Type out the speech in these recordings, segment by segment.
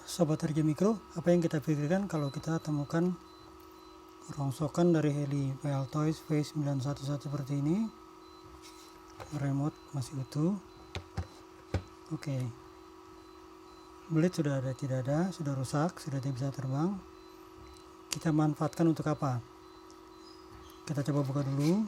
Sobat Harja Mikro, apa yang kita pikirkan kalau kita temukan rongsokan dari heli PL Toys V911 seperti ini? Remote masih utuh. Oke. Blade sudah ada, tidak ada, sudah rusak, sudah tidak bisa terbang. Kita manfaatkan untuk apa? Kita coba buka dulu.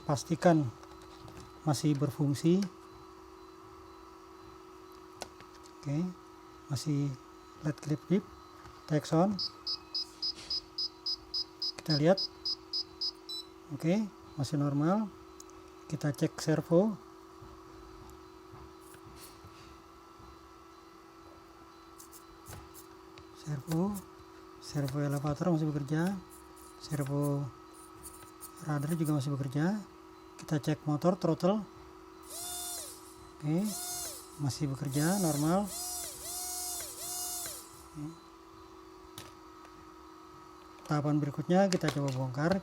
Pastikan masih berfungsi. Oke, masih LED klip-klip, Texon. Kita lihat. Oke, masih normal. Kita cek servo. Servo elevator masih bekerja, servo radar juga masih bekerja. Kita cek motor throttle. Oke, masih bekerja normal. Tahapan berikutnya kita coba bongkar,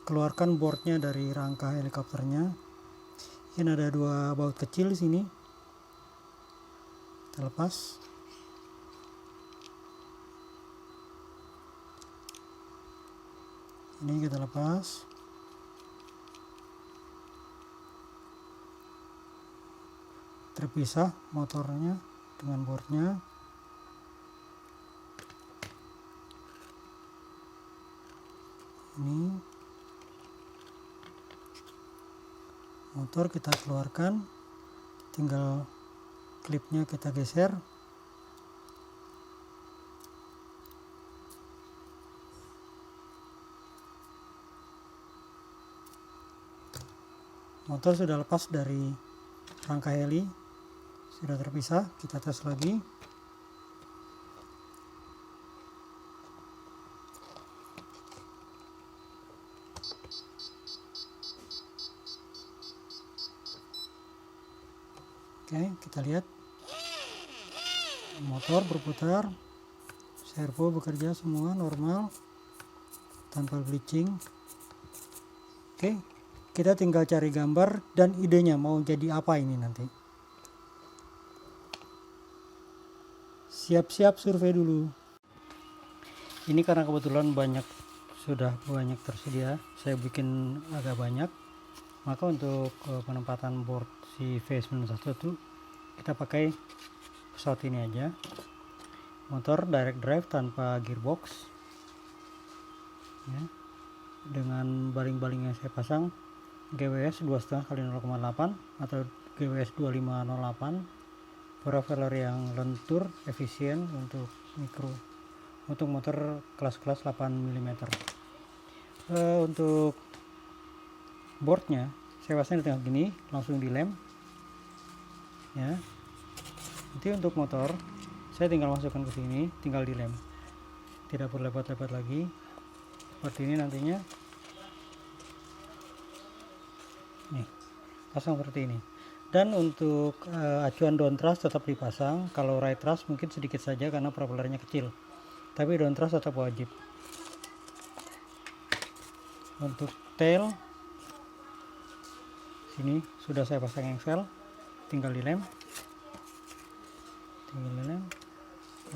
keluarkan boardnya dari rangka helikopternya. Ini ada dua baut kecil di sini. Kita lepas. Ini kita lepas. Terpisah motornya dengan boardnya. Ini motor kita keluarkan, tinggal klipnya kita geser. Motor sudah lepas dari rangka heli, sudah terpisah. Kita tes lagi. Oke, kita lihat motor berputar, servo bekerja semua normal tanpa glitching. Oke, kita tinggal cari gambar dan idenya mau jadi apa ini nanti. Siap-siap survei dulu. Ini karena kebetulan sudah banyak tersedia, saya bikin agak banyak. Maka untuk penempatan board si V911 itu kita pakai pesawat ini aja. Motor direct drive tanpa gearbox ya. Dengan baling-baling yang saya pasang GWS 2,5 kali 0,8 atau GWS 2508, propeller yang lentur efisien untuk motor kelas-kelas 8 mm. Untuk boardnya saya pasang di tengah gini, langsung dilem ya. Nanti untuk motor saya tinggal masukkan ke sini, tinggal dilem, tidak perlu lebat-lebat lagi seperti ini nantinya. Nih, pasang seperti ini. Dan untuk acuan down thrust tetap dipasang. Kalau right thrust mungkin sedikit saja karena propellernya kecil, tapi down thrust tetap wajib. Untuk tail sini sudah saya pasang engsel, tinggal dilem.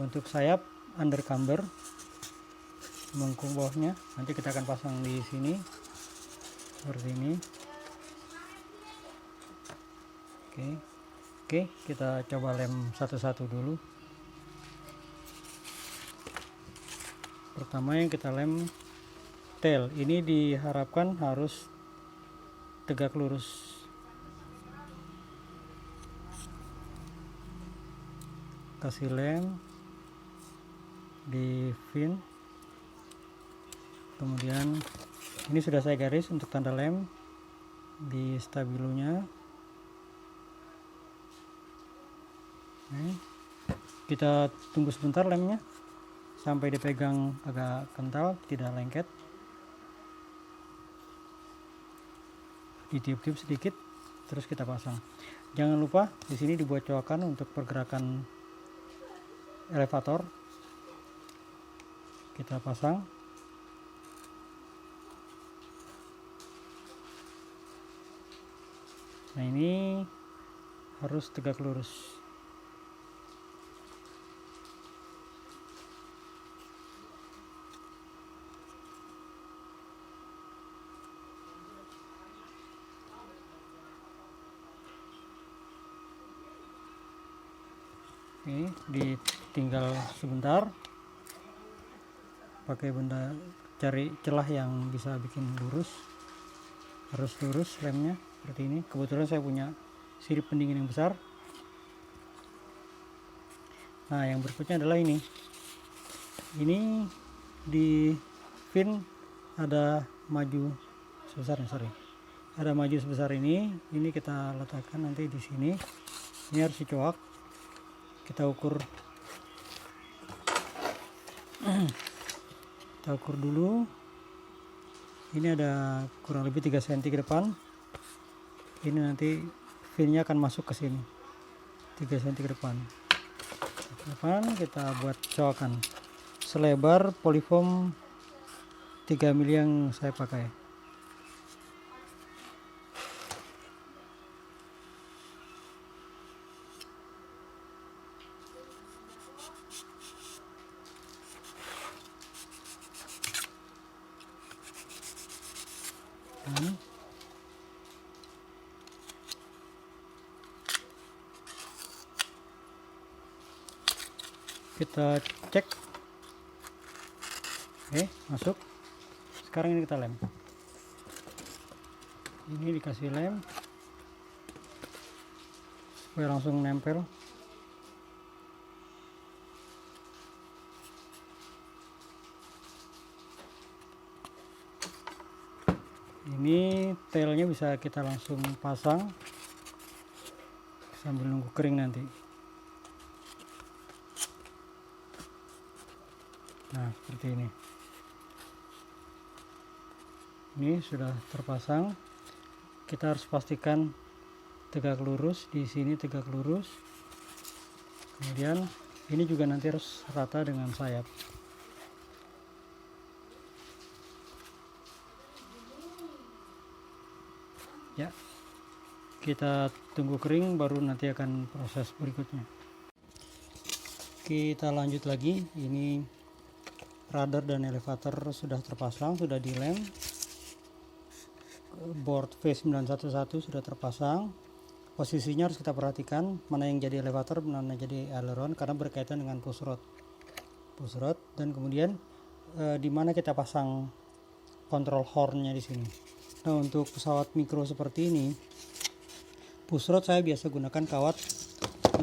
Untuk sayap undercamber, melengkung bawahnya, nanti kita akan pasang di sini seperti ini. Oke, kita coba lem satu-satu dulu. Pertama yang kita lem tail, ini diharapkan harus tegak lurus. Kasih lem di fin, kemudian ini sudah saya garis untuk tanda lem di stabilonya. Kita tunggu sebentar lemnya sampai dipegang agak kental, tidak lengket. Ditiup-tiup sedikit, terus kita pasang. Jangan lupa di sini dibuat coakan untuk pergerakan elevator. Kita pasang. Nah, ini harus tegak lurus. Ini ditinggal sebentar, pakai benda, cari celah yang bisa bikin lurus, harus lurus lemnya seperti ini. Kebetulan saya punya sirip pendingin yang besar. Nah, yang berikutnya adalah ini di fin ada maju sebesar ada maju sebesar ini kita letakkan nanti di sini. Ini harus dicoak, kita ukur dulu. Ini ada kurang lebih 3 cm ke depan. Ini nanti finnya akan masuk ke sini 3 cm ke depan. Kita buat coakan selebar polyfoam 3 mili yang saya pakai. Kita cek, oke, masuk. Sekarang ini kita lem. Ini dikasih lem supaya langsung nempel. Ini tailnya bisa kita langsung pasang sambil nunggu kering nanti. Nah, seperti ini. Ini sudah terpasang. Kita harus pastikan tegak lurus, di sini tegak lurus. Kemudian ini juga nanti harus rata dengan sayap. Ya, kita tunggu kering baru nanti akan proses berikutnya. Kita lanjut lagi. Ini rudder dan elevator sudah terpasang, sudah dilem. Board V911 sudah terpasang. Posisinya harus kita perhatikan mana yang jadi elevator, mana jadi aileron, karena berkaitan dengan push rod. Dan kemudian di mana kita pasang control hornnya di sini. Nah, untuk pesawat mikro seperti ini, push rod saya biasa gunakan kawat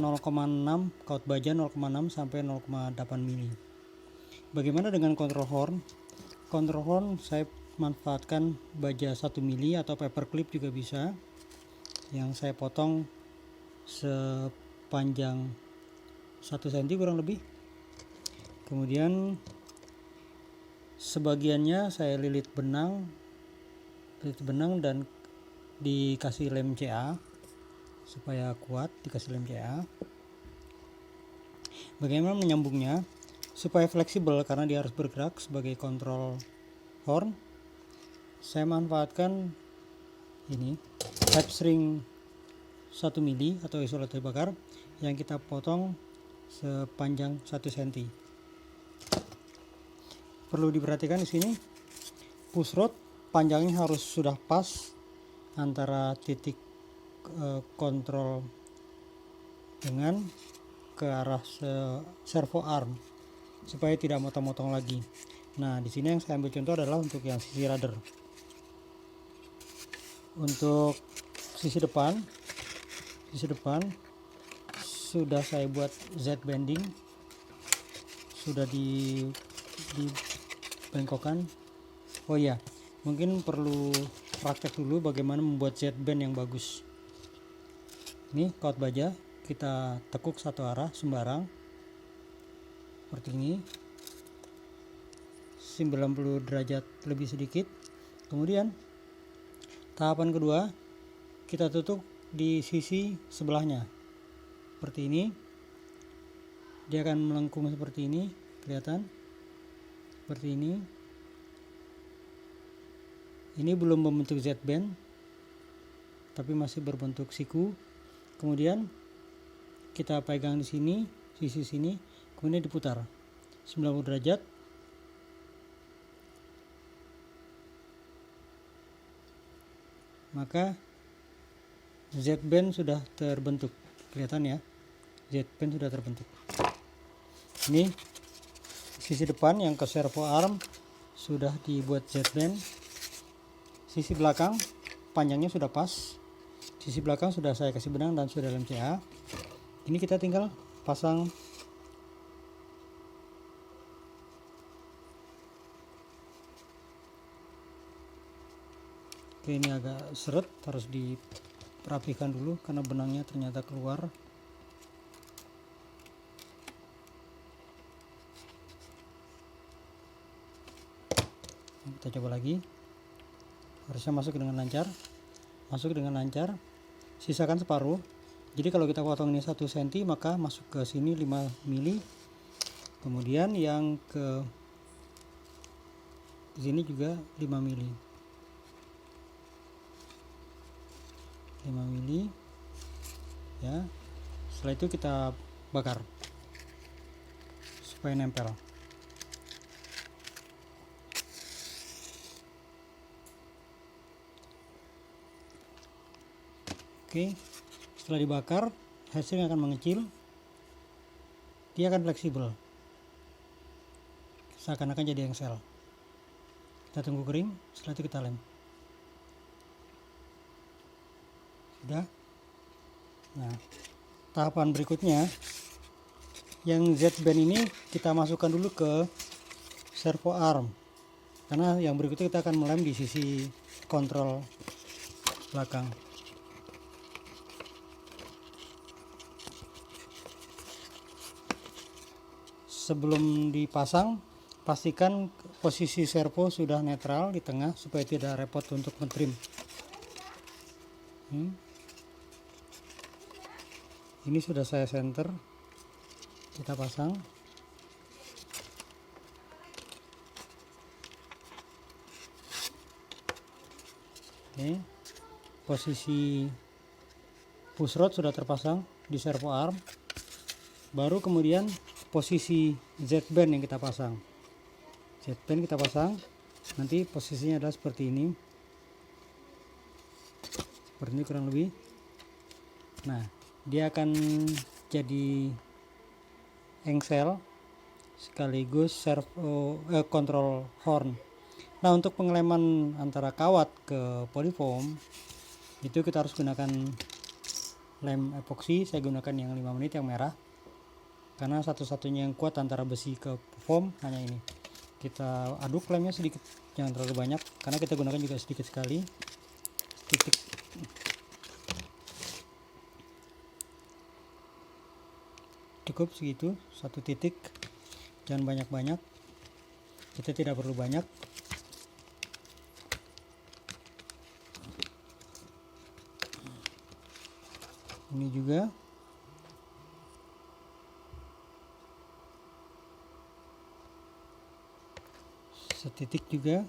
0,6, kawat baja 0,6 sampai 0,8 mili. Bagaimana dengan control horn? Control horn saya manfaatkan baja 1 mili atau paperclip juga bisa, yang saya potong sepanjang 1 cm kurang lebih. Kemudian sebagiannya saya lilit benang dan dikasih lem CA supaya kuat, dikasih lem CA. Bagaimana menyambungnya? Supaya fleksibel karena dia harus bergerak sebagai kontrol horn, saya manfaatkan ini pipe string 1 mili atau isolator bakar yang kita potong sepanjang 1 cm. Perlu diperhatikan di sini push rod panjangnya harus sudah pas antara titik kontrol dengan ke arah servo arm supaya tidak motong-motong lagi. Nah, di sini yang saya ambil contoh adalah untuk yang sisi rudder. Untuk sisi depan sudah saya buat Z bending, sudah dibengkokkan. Oh iya, mungkin perlu praktek dulu bagaimana membuat Z bend yang bagus. Ini kawat baja kita tekuk satu arah sembarang seperti ini, 90 derajat lebih sedikit. Kemudian tahapan kedua, kita tutup di sisi sebelahnya seperti ini. Dia akan melengkung seperti ini, kelihatan seperti ini. Ini belum membentuk Z bend tapi masih berbentuk siku. Kemudian kita pegang di sini, sisi sini, kemudian diputar 90 derajat. Maka Z bend sudah terbentuk, kelihatan ya. Z Z-band sudah terbentuk. Ini sisi depan yang ke servo arm sudah dibuat Z-band. Sisi belakang panjangnya sudah pas. Sisi belakang sudah saya kasih benang dan sudah lem CA. Ini kita tinggal pasang Oke, ini agak seret, harus dirapikan dulu karena benangnya ternyata keluar. Kita coba lagi. Harusnya masuk dengan lancar. Sisakan separuh. Jadi kalau kita potong ini 1 cm, maka masuk ke sini 5 mili. Kemudian yang ke sini juga 5 mili. 5 mili ya. Setelah itu kita bakar supaya nempel. Oke, setelah dibakar hasilnya akan mengecil, dia akan fleksibel seakan-akan jadi engsel. Kita tunggu kering, setelah itu kita lem. Sudah. Nah, tahapan berikutnya yang Z-band ini kita masukkan dulu ke servo arm, karena yang berikutnya kita akan melem di sisi kontrol belakang. Sebelum dipasang, pastikan posisi servo sudah netral di tengah supaya tidak repot untuk ngetrim. Ini sudah saya center, kita pasang. Oke, posisi push rod sudah terpasang di servo arm. Baru kemudian posisi Z-band yang kita pasang. Z-band kita pasang, nanti posisinya adalah seperti ini. Seperti ini kurang lebih. Nah, dia akan jadi engsel sekaligus kontrol horn. Nah, untuk pengeleman antara kawat ke polyfoam itu kita harus gunakan lem epoxy. Saya gunakan yang 5 menit yang merah, karena satu-satunya yang kuat antara besi ke foam hanya ini. Kita aduk lemnya sedikit, jangan terlalu banyak karena kita gunakan juga sedikit sekali. Titik. Cukup segitu, 1 titik, jangan banyak-banyak, kita tidak perlu banyak. Ini juga setitik juga.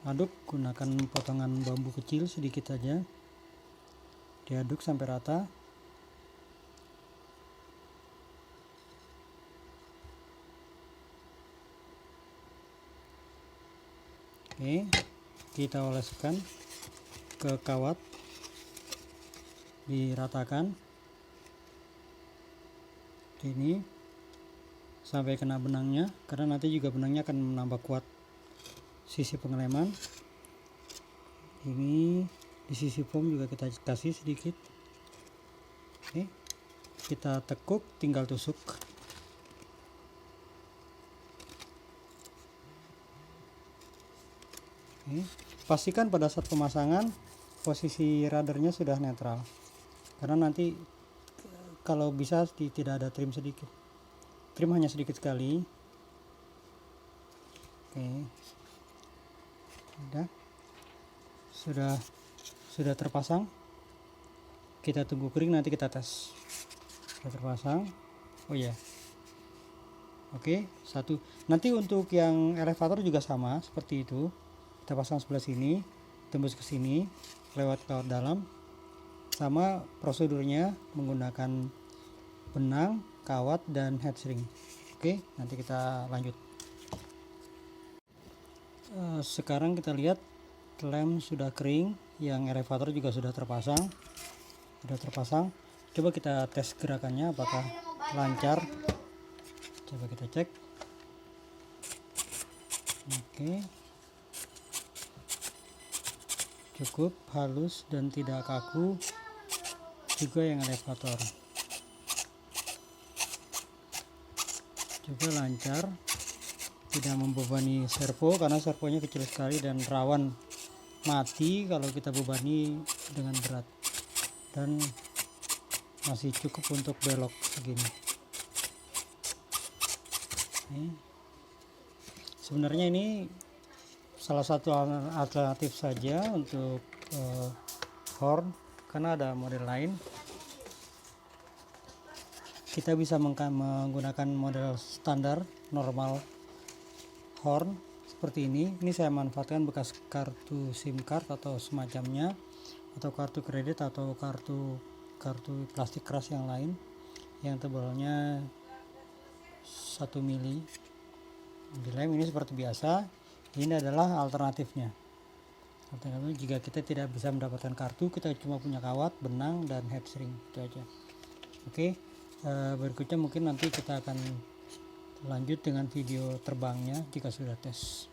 Aduk, gunakan potongan bambu kecil sedikit saja, diaduk sampai rata. Oke, kita oleskan ke kawat, diratakan ini sampai kena benangnya, karena nanti juga benangnya akan menambah kuat sisi pengeleman. Ini di sisi foam juga kita kasih sedikit. Oke, kita tekuk, tinggal tusuk. Oke, pastikan pada saat pemasangan posisi radarnya sudah netral, karena nanti kalau bisa tidak ada trim sedikit, trim hanya sedikit sekali. Oke, sudah terpasang. Kita tunggu kering, nanti kita tes. Sudah terpasang. Oh ya, oke, satu. Nanti untuk yang elevator juga sama seperti itu. Kita pasang sebelah sini, tembus ke sini lewat kawat dalam. Sama prosedurnya menggunakan benang, kawat, dan head shrink. Oke, nanti kita lanjut. Sekarang kita lihat lem sudah kering, yang elevator juga sudah terpasang. sudah terpasang. Coba kita tes gerakannya apakah lancar. Coba kita cek. Oke, cukup halus dan tidak kaku, juga yang elevator juga lancar, tidak membebani servo karena servonya kecil sekali dan rawan mati kalau kita bebani dengan berat, dan masih cukup untuk belok segini. Sebenarnya ini salah satu alternatif saja untuk horn, karena ada model lain. Kita bisa menggunakan model standar normal horn seperti ini. Ini saya manfaatkan bekas kartu SIM card atau semacamnya, atau kartu kredit atau kartu plastik keras yang lain yang tebalnya 1 mili. Dilem ini seperti biasa. Ini adalah alternatifnya. Jika kita tidak bisa mendapatkan kartu, kita cuma punya kawat, benang, dan headstring, itu aja. Oke, berikutnya mungkin nanti kita akan lanjut dengan video terbangnya jika sudah tes.